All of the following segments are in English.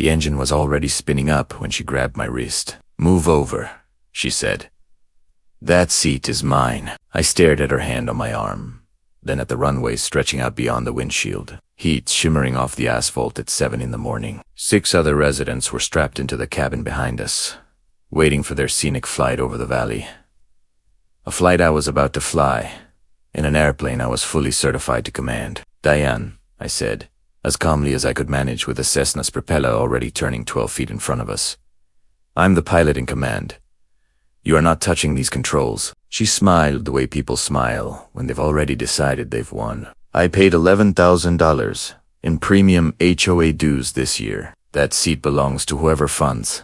The engine was already spinning up when she grabbed my wrist. "Move over," she said. "That seat is mine." I stared at her hand on my arm, then at the runway stretching out beyond the windshield, heat shimmering off the asphalt at 7 in the morning. 6 other residents were strapped into the cabin behind us, waiting for their scenic flight over the valley. A flight I was about to fly, in an airplane I was fully certified to command. "Diane," I said, as calmly as I could manage with the Cessna's propeller already turning 12 feet in front of us. "I'm the pilot in command. You are not touching these controls." She smiled the way people smile when they've already decided they've won. "I paid $11,000 in premium HOA dues this year. That seat belongs to whoever funds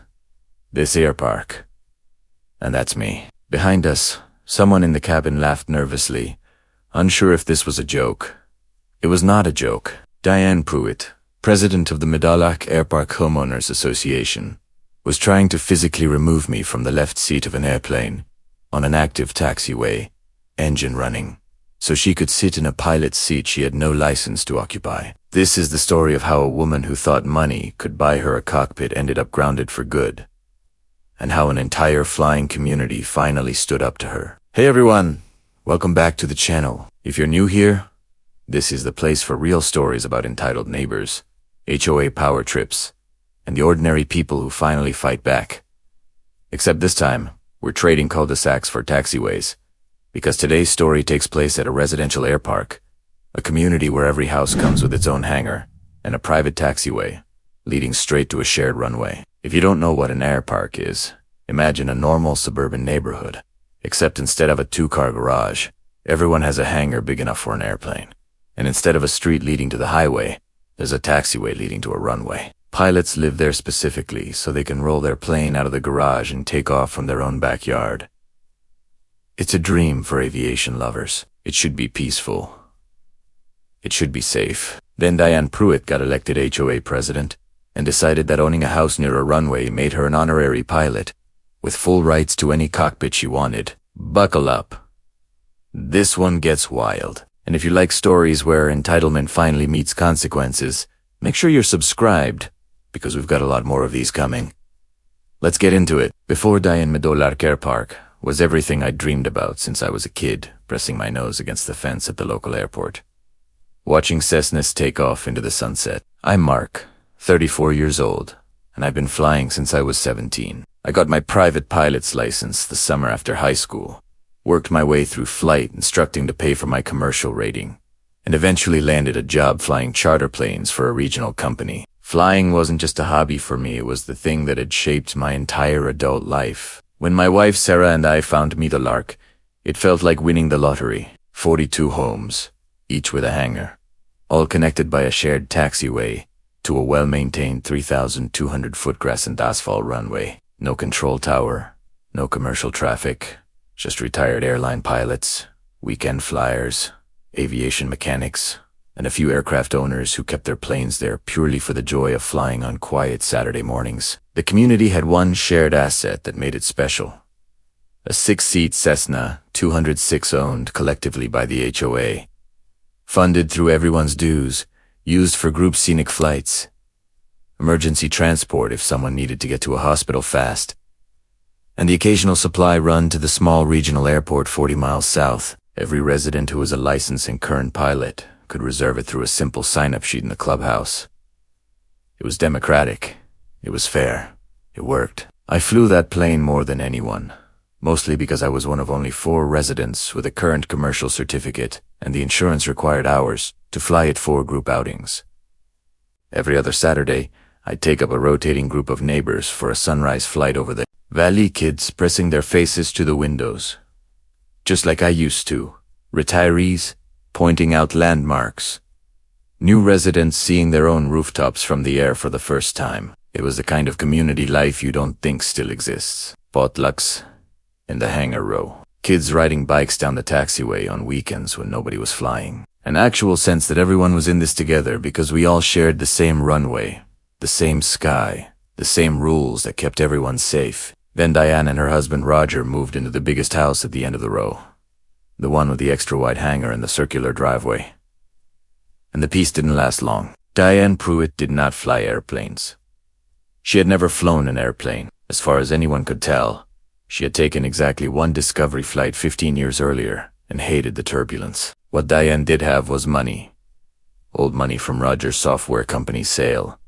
this air park. And that's me." Behind us, someone in the cabin laughed nervously, unsure if this was a joke. It was not a joke. Diane Pruitt, president of the Mid-Takeoff Airpark Homeowners Association, was trying to physically remove me from the left seat of an airplane on an active taxiway, engine running, so she could sit in a pilot's seat she had no license to occupy. This is the story of how a woman who thought money could buy her a cockpit ended up grounded for good, and how an entire flying community finally stood up to her. Hey everyone, welcome back to the channel. If you're new here, this is the place for real stories about entitled neighbors, HOA power trips, and the ordinary people who finally fight back. Except this time, we're trading cul-de-sacs for taxiways, because today's story takes place at a residential air park, a community where every house comes with its own hangar, and a private taxiway, leading straight to a shared runway. If you don't know what an air park is, imagine a normal suburban neighborhood, except instead of a 2-car garage, everyone has a hangar big enough for an airplane. And instead of a street leading to the highway, there's a taxiway leading to a runway. Pilots live there specifically so they can roll their plane out of the garage and take off from their own backyard. It's a dream for aviation lovers. It should be peaceful. It should be safe. Then Diane Pruitt got elected HOA president and decided that owning a house near a runway made her an honorary pilot, with full rights to any cockpit she wanted. Buckle up. This one gets wild. And if you like stories where entitlement finally meets consequences, make sure you're subscribed, because we've got a lot more of these coming. Let's get into it. Before Diane Mid-Takeoff Air Park was everything I'd dreamed about since I was a kid, pressing my nose against the fence at the local airport, watching Cessnas take off into the sunset. I'm Mark, 34 years old, and I've been flying since I was 17. I got my private pilot's license the summer after high school, worked my way through flight instructing to pay for my commercial rating, and eventually landed a job flying charter planes for a regional company. Flying wasn't just a hobby for me, it was the thing that had shaped my entire adult life. When my wife Sarah and I found Me the Lark, it felt like winning the lottery. 42 homes, each with a hangar, all connected by a shared taxiway to a well-maintained 3,200-foot grass and asphalt runway. No control tower, no commercial traffic, just retired airline pilots, weekend flyers, aviation mechanics, and a few aircraft owners who kept their planes there purely for the joy of flying on quiet Saturday mornings. The community had one shared asset that made it special. A 6-seat Cessna 206 owned collectively by the HOA, funded through everyone's dues, used for group scenic flights, emergency transport if someone needed to get to a hospital fast, and the occasional supply run to the small regional airport 40 miles south. Every resident who was a licensed and current pilot could reserve it through a simple sign-up sheet in the clubhouse. It was democratic. It was fair. It worked. I flew that plane more than anyone, mostly because I was one of only 4 residents with a current commercial certificate, and the insurance required hours to fly it 4 group outings. Every other Saturday, I'd take up a rotating group of neighbors for a sunrise flight over the valley, kids pressing their faces to the windows, just like I used to, retirees pointing out landmarks, new residents seeing their own rooftops from the air for the first time. It was the kind of community life you don't think still exists. Potlucks in the hangar row, kids riding bikes down the taxiway on weekends when nobody was flying. An actual sense that everyone was in this together because we all shared the same runway, the same sky, the same rules that kept everyone safe. Then Diane and her husband Roger moved into the biggest house at the end of the row, the one with the extra wide hangar and the circular driveway. And the peace didn't last long. Diane Pruitt did not fly airplanes. She had never flown an airplane. As far as anyone could tell, she had taken exactly one discovery flight 15 years earlier and hated the turbulence. What Diane did have was money. Old money from Rogers Software Company's sale,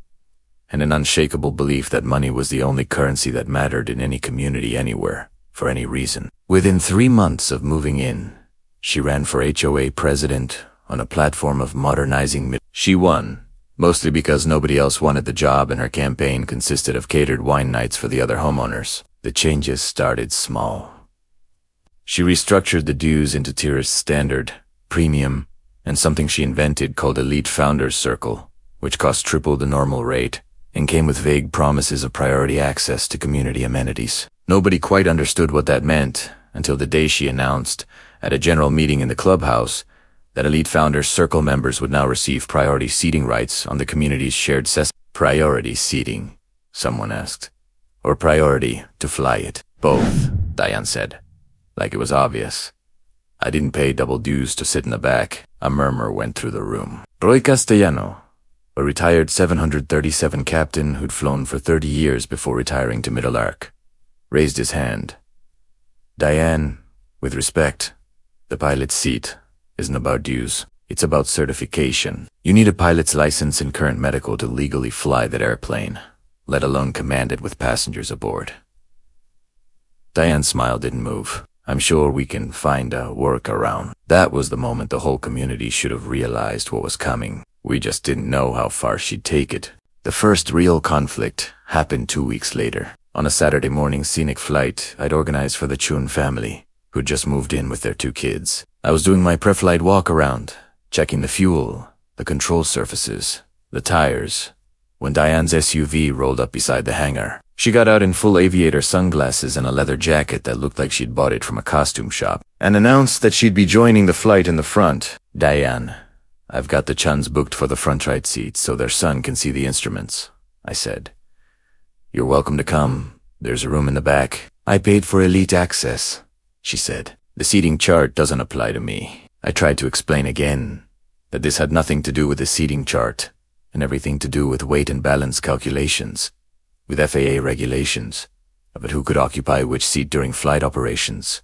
and an unshakable belief that money was the only currency that mattered in any community anywhere, for any reason. Within 3 months of moving in, she ran for HOA president on a platform of modernizing She won, mostly because nobody else wanted the job and her campaign consisted of catered wine nights for the other homeowners. The changes started small. She restructured the dues into tiers: standard, premium, and something she invented called Elite Founders Circle, which cost triple the normal rate and came with vague promises of priority access to community amenities. Nobody quite understood what that meant until the day she announced, at a general meeting in the clubhouse, that Elite Founders Circle members would now receive priority seating rights on the community's shared Priority seating, someone asked. Or priority to fly it? Both, Diane said, like it was obvious. I didn't pay double dues to sit in the back. A murmur went through the room. Roy Castellano, a retired 737 captain who'd flown for 30 years before retiring to Middle Arc, raised his hand. Diane, with respect, the pilot's seat isn't about dues. It's about certification. You need a pilot's license and current medical to legally fly that airplane, let alone command it with passengers aboard. Diane's smile didn't move. I'm sure we can find a workaround. That was the moment the whole community should have realized what was coming. We just didn't know how far she'd take it. The first real conflict happened 2 weeks later. On a Saturday morning scenic flight I'd organized for the Chun family, who'd just moved in with their 2 kids. I was doing my pre-flight walk-around, checking the fuel, the control surfaces, the tires, when Diane's SUV rolled up beside the hangar. She got out in full aviator sunglasses and a leather jacket that looked like she'd bought it from a costume shop, and announced that she'd be joining the flight in the front. Diane, I've got the Chuns booked for the front right seat so their son can see the instruments, I said. You're welcome to come. There's a room in the back. I paid for elite access, she said. The seating chart doesn't apply to me. I tried to explain again that this had nothing to do with the seating chart and everything to do with weight and balance calculations, with FAA regulations, about who could occupy which seat during flight operations,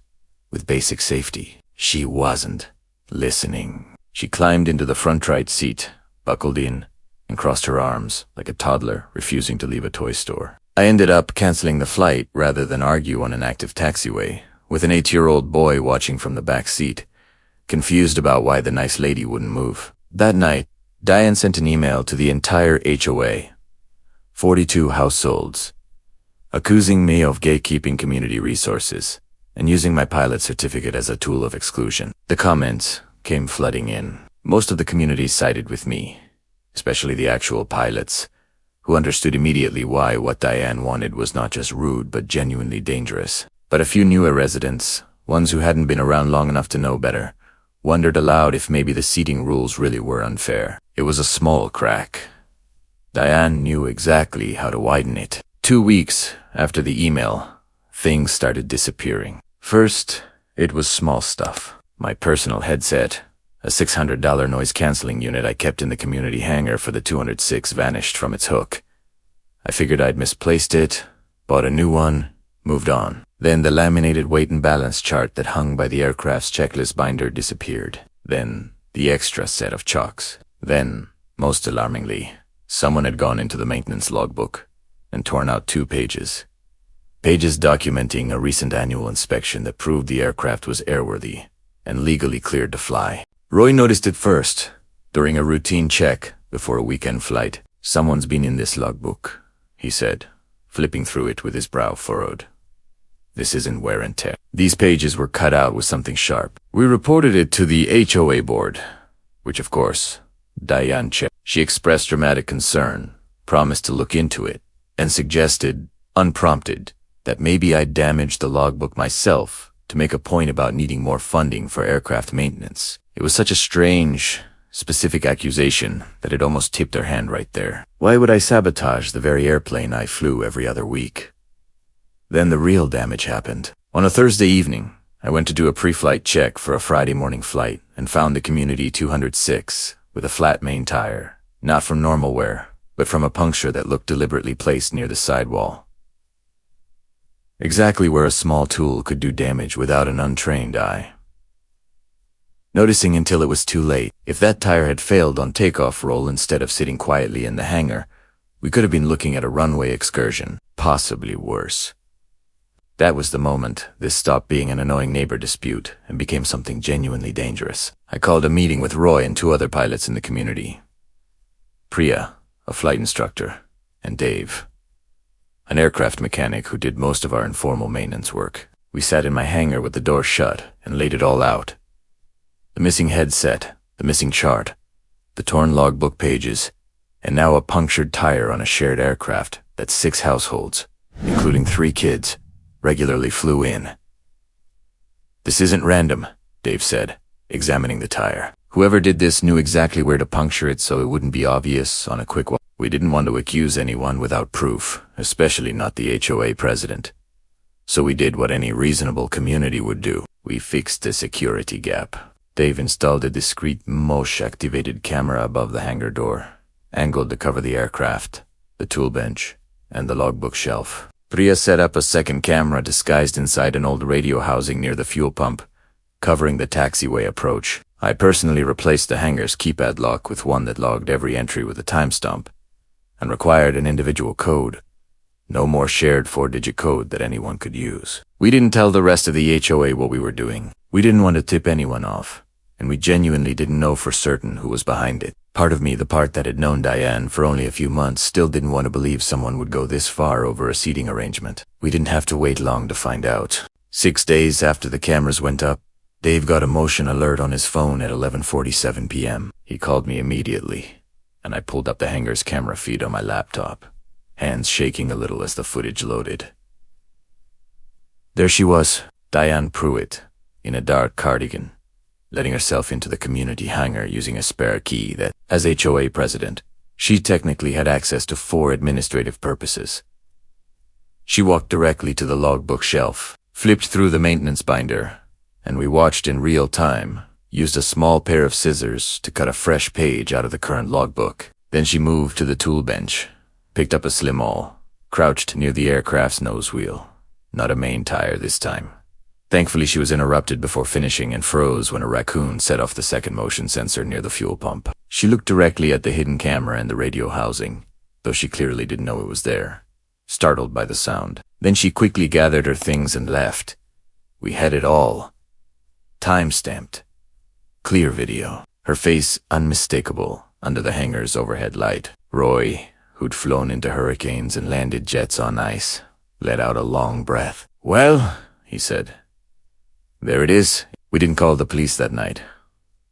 with basic safety. She wasn't listening. She climbed into the front right seat, buckled in, and crossed her arms like a toddler refusing to leave a toy store. I ended up canceling the flight rather than argue on an active taxiway, with an 8-year-old boy watching from the back seat, confused about why the nice lady wouldn't move. That night, Diane sent an email to the entire HOA, 42 households, accusing me of gatekeeping community resources and using my pilot certificate as a tool of exclusion. The comments came flooding in. Most of the community sided with me, especially the actual pilots, who understood immediately why what Diane wanted was not just rude but genuinely dangerous. But a few newer residents, ones who hadn't been around long enough to know better, wondered aloud if maybe the seating rules really were unfair. It was a small crack. Diane knew exactly how to widen it. 2 weeks after the email, things started disappearing. First, it was small stuff. My personal headset, a $600 noise-canceling unit I kept in the community hangar for the 206, vanished from its hook. I figured I'd misplaced it, bought a new one, moved on. Then the laminated weight and balance chart that hung by the aircraft's checklist binder disappeared. Then the extra set of chalks. Then, most alarmingly, someone had gone into the maintenance logbook and torn out 2 pages. Pages documenting a recent annual inspection that proved the aircraft was airworthy and legally cleared to fly. Roy noticed it first, during a routine check before a weekend flight. Someone's been in this logbook, he said, flipping through it with his brow furrowed. This isn't wear and tear. These pages were cut out with something sharp. We reported it to the HOA board, which of course, Diane checked. She expressed dramatic concern, promised to look into it, and suggested, unprompted, that maybe I'd damaged the logbook myself to make a point about needing more funding for aircraft maintenance. It was such a strange, specific accusation that it almost tipped her hand right there. Why would I sabotage the very airplane I flew every other week? Then the real damage happened. On a Thursday evening, I went to do a pre-flight check for a Friday morning flight and found the Community 206 with a flat main tire, not from normal wear, but from a puncture that looked deliberately placed near the sidewall. Exactly where a small tool could do damage without an untrained eye. Noticing until it was too late, if that tire had failed on takeoff roll instead of sitting quietly in the hangar, we could have been looking at a runway excursion, possibly worse. That was the moment this stopped being an annoying neighbor dispute and became something genuinely dangerous. I called a meeting with Roy and 2 other pilots in the community. Priya, a flight instructor, and Dave, an aircraft mechanic who did most of our informal maintenance work. We sat in my hangar with the door shut and laid it all out. The missing headset, the missing chart, the torn logbook pages, and now a punctured tire on a shared aircraft that 6 households, including 3 kids, regularly flew in. "This isn't random," Dave said, examining the tire. "Whoever did this knew exactly where to puncture it so it wouldn't be obvious on a quick walk. We didn't want to accuse anyone without proof, especially not the HOA president. So we did what any reasonable community would do. We fixed the security gap." Dave installed a discreet MOSH-activated camera above the hangar door, angled to cover the aircraft, the tool bench, and the logbook shelf. Priya set up a second camera disguised inside an old radio housing near the fuel pump, covering the taxiway approach. I personally replaced the hangar's keypad lock with one that logged every entry with a timestamp and required an individual code. No more shared 4-digit code that anyone could use. We didn't tell the rest of the HOA what we were doing. We didn't want to tip anyone off, and we genuinely didn't know for certain who was behind it. Part of me, the part that had known Diane for only a few months, still didn't want to believe someone would go this far over a seating arrangement. We didn't have to wait long to find out. 6 days after the cameras went up, Dave got a motion alert on his phone at 11:47 p.m. He called me immediately, and I pulled up the hangar's camera feed on my laptop, hands shaking a little as the footage loaded. There she was, Diane Pruitt, in a dark cardigan, letting herself into the community hangar using a spare key that, as HOA president, she technically had access to for administrative purposes. She walked directly to the logbook shelf, flipped through the maintenance binder, and we watched in real time, used a small pair of scissors to cut a fresh page out of the current logbook. Then she moved to the tool bench, picked up a slim awl, crouched near the aircraft's nose wheel. Not a main tire this time. Thankfully, she was interrupted before finishing and froze when a raccoon set off the second motion sensor near the fuel pump. She looked directly at the hidden camera in the radio housing, though she clearly didn't know it was there, startled by the sound. Then she quickly gathered her things and left. We had it all. Time-stamped. Clear video. Her face unmistakable under the hangar's overhead light. Roy, who'd flown into hurricanes and landed jets on ice, let out a long breath. "Well," he said, "there it is. We didn't call the police that night.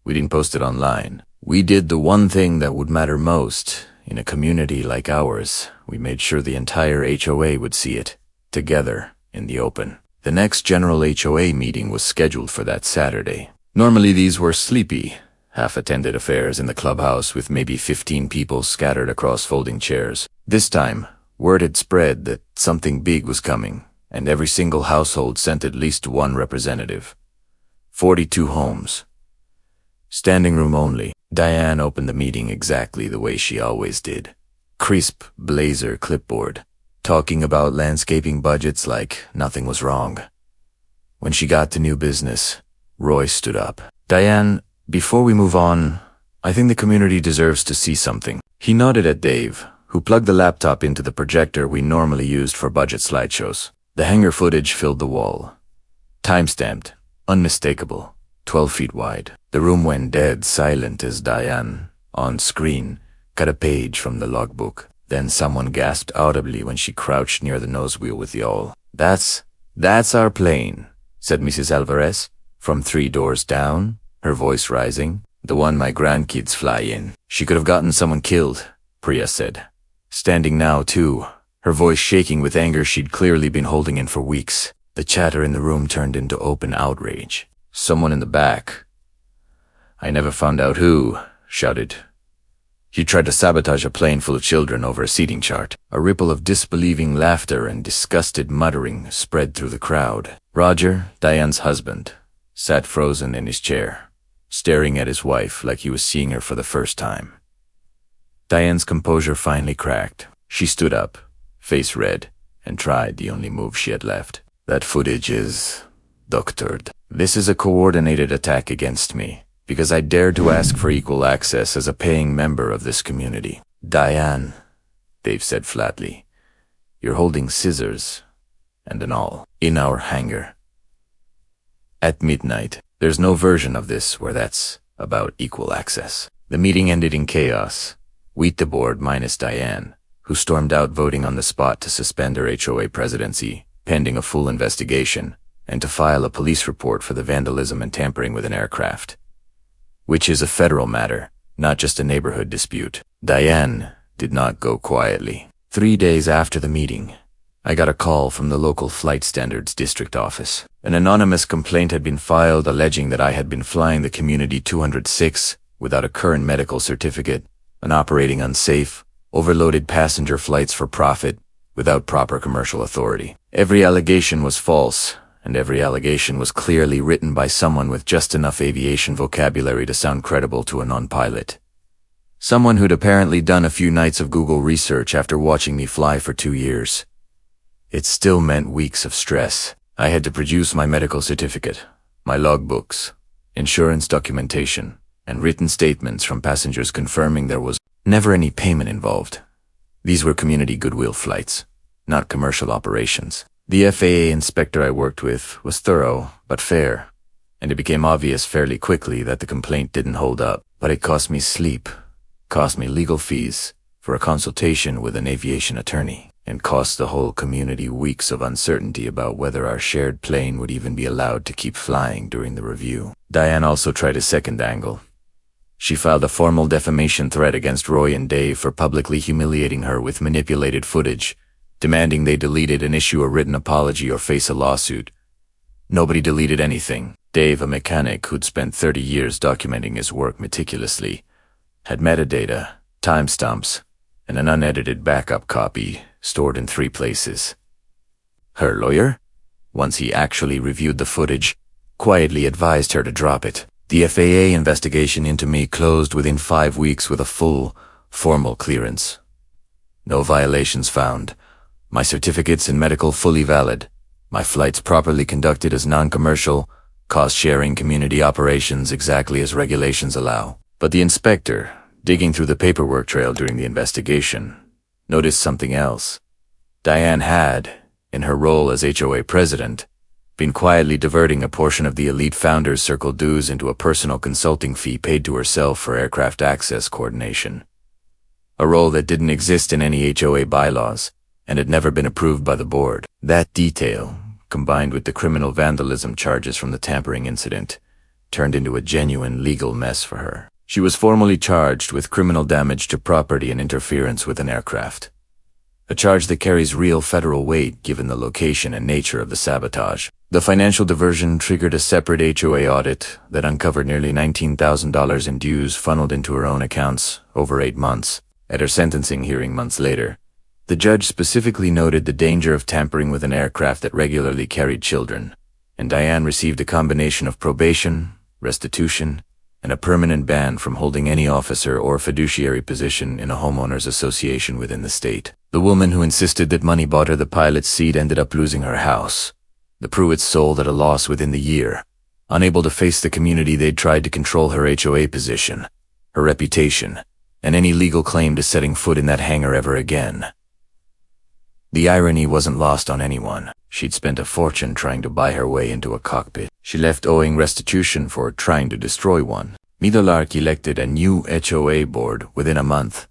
We didn't post it online. We did the one thing that would matter most. In a community like ours, we made sure the entire HOA would see it, together, in the open." The next general HOA meeting was scheduled for that Saturday. Normally these were sleepy, half-attended affairs in the clubhouse with maybe 15 people scattered across folding chairs. This time, word had spread that something big was coming, and every single household sent at least one representative. 42 homes. Standing room only. Diane opened the meeting exactly the way she always did. Crisp blazer clipboard, talking about landscaping budgets like nothing was wrong. When she got to new business, Roy stood up. "Diane, before we move on, I think the community deserves to see something." He nodded at Dave, who plugged the laptop into the projector we normally used for budget slideshows. The hangar footage filled the wall. Time-stamped, unmistakable, 12 feet wide. The room went dead silent as Diane, on screen, cut a page from the logbook. Then someone gasped audibly when she crouched near the nose wheel with the awl. That's our plane," said Mrs. Alvarez, from 3 doors down, her voice rising. "The one my grandkids fly in." "She could have gotten someone killed," Priya said. Standing now, too, her voice shaking with anger she'd clearly been holding in for weeks. The chatter in the room turned into open outrage. "Someone in the back." "I never found out who," shouted. "He tried to sabotage a plane full of children over a seating chart." A ripple of disbelieving laughter and disgusted muttering spread through the crowd. Roger, Diane's husband, sat frozen in his chair, staring at his wife like he was seeing her for the first time. Diane's composure finally cracked. She stood up, face red, and tried the only move she had left. That footage is doctored. This is a coordinated attack against me, because I dared to ask for equal access as a paying member of this community. Diane, Dave said flatly, you're holding scissors and an awl in our hangar. At midnight, there's no version of this where that's about equal access. The meeting ended in chaos. We, the board, minus Diane, who stormed out voting on the spot to suspend her HOA presidency, pending a full investigation, and to file a police report for the vandalism and tampering with an aircraft. Which is a federal matter, not just a neighborhood dispute. Diane did not go quietly. 3 days after the meeting, I got a call from the local flight standards district office. An anonymous complaint had been filed alleging that I had been flying the Community 206 without a current medical certificate and operating unsafe, overloaded passenger flights for profit without proper commercial authority. Every allegation was false, and every allegation was clearly written by someone with just enough aviation vocabulary to sound credible to a non-pilot. Someone who'd apparently done a few nights of Google research after watching me fly for 2 years. It still meant weeks of stress. I had to produce my medical certificate, my logbooks, insurance documentation, and written statements from passengers confirming there was never any payment involved. These were community goodwill flights, not commercial operations. The FAA inspector I worked with was thorough but fair, and it became obvious fairly quickly that the complaint didn't hold up. But it cost me sleep, cost me legal fees for a consultation with an aviation attorney, and cost the whole community weeks of uncertainty about whether our shared plane would even be allowed to keep flying during the review. Diane also tried a second angle. She filed a formal defamation threat against Roy and Dave for publicly humiliating her with manipulated footage, demanding they deleted and issue a written apology or face a lawsuit. Nobody deleted anything. Dave, a mechanic who'd spent 30 years documenting his work meticulously, had metadata, timestamps, and an unedited backup copy stored in 3 places. Her lawyer, once he actually reviewed the footage, quietly advised her to drop it. The FAA investigation into me closed within 5 weeks with a full, formal clearance. No violations found. My certificates and medical fully valid. My flights properly conducted as non-commercial, cost-sharing community operations exactly as regulations allow. But the inspector, digging through the paperwork trail during the investigation, noticed something else. Diane had, in her role as HOA president, been quietly diverting a portion of the elite founders' circle dues into a personal consulting fee paid to herself for aircraft access coordination. A role that didn't exist in any HOA bylaws, and had never been approved by the board. That detail, combined with the criminal vandalism charges from the tampering incident, turned into a genuine legal mess for her. She was formally charged with criminal damage to property and interference with an aircraft. A charge that carries real federal weight given the location and nature of the sabotage. The financial diversion triggered a separate HOA audit that uncovered nearly $19,000 in dues funneled into her own accounts over 8 months. At her sentencing hearing months later, the judge specifically noted the danger of tampering with an aircraft that regularly carried children, and Diane received a combination of probation, restitution, and a permanent ban from holding any officer or fiduciary position in a homeowners association within the state. The woman who insisted that money bought her the pilot's seat ended up losing her house. The Pruitts sold at a loss within the year, unable to face the community they'd tried to control her HOA position, her reputation, and any legal claim to setting foot in that hangar ever again. The irony wasn't lost on anyone. She'd spent a fortune trying to buy her way into a cockpit. She left owing restitution for trying to destroy one. Middlelark elected a new HOA board within a month.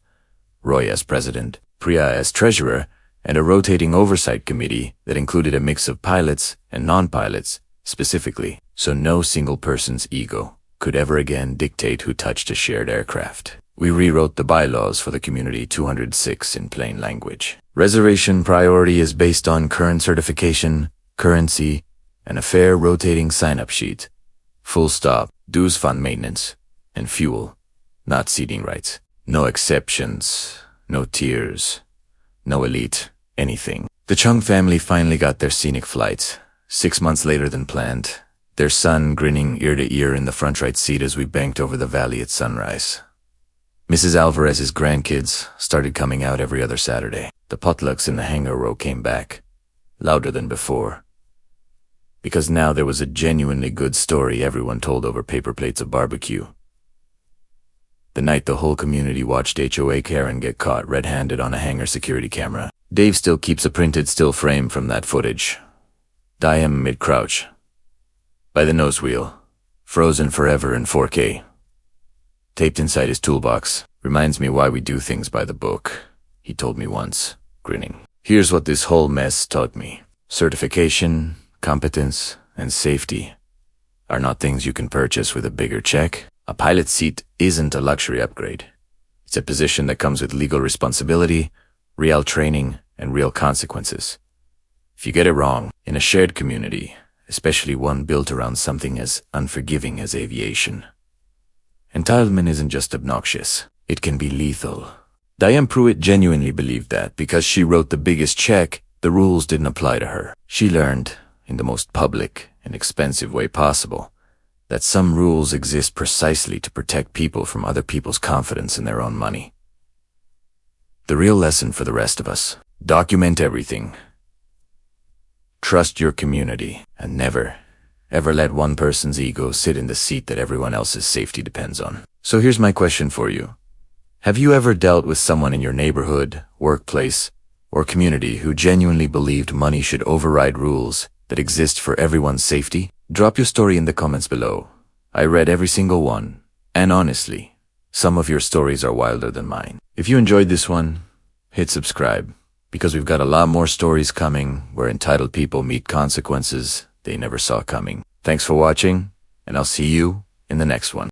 Roy as president, Priya as treasurer, and a rotating oversight committee that included a mix of pilots and non-pilots, specifically, so no single person's ego could ever again dictate who touched a shared aircraft. We rewrote the bylaws for the Community 206 in plain language. Reservation priority is based on current certification, currency, and a fair rotating sign-up sheet. Full stop, dues fund maintenance, and fuel, not seating rights. No exceptions, no tiers, no elite, anything. The Chung family finally got their scenic flights, 6 months later than planned, their son grinning ear to ear in the front right seat as we banked over the valley at sunrise. Mrs. Alvarez's grandkids started coming out every other Saturday. The potlucks in the hangar row came back, louder than before. Because now there was a genuinely good story everyone told over paper plates of barbecue. The night the whole community watched HOA Karen get caught red-handed on a hangar security camera. Dave still keeps a printed still frame from that footage. Diam mid-crouch, by the nose wheel, frozen forever in 4K. Taped inside his toolbox. Reminds me why we do things by the book, he told me once, grinning. Here's what this whole mess taught me. Certification, competence, and safety are not things you can purchase with a bigger check. A pilot seat isn't a luxury upgrade. It's a position that comes with legal responsibility, real training, and real consequences. If you get it wrong, in a shared community, especially one built around something as unforgiving as aviation, entitlement isn't just obnoxious, it can be lethal. Diane Pruitt genuinely believed that because she wrote the biggest check, the rules didn't apply to her. She learned, in the most public and expensive way possible, that some rules exist precisely to protect people from other people's confidence in their own money. The real lesson for the rest of us: document everything. Trust your community, and never, ever let one person's ego sit in the seat that everyone else's safety depends on. So here's my question for you. Have you ever dealt with someone in your neighborhood, workplace, or community who genuinely believed money should override rules that exist for everyone's safety? Drop your story in the comments below. I read every single one, and honestly, some of your stories are wilder than mine. If you enjoyed this one, hit subscribe, because we've got a lot more stories coming where entitled people meet consequences they never saw coming. Thanks for watching, and I'll see you in the next one.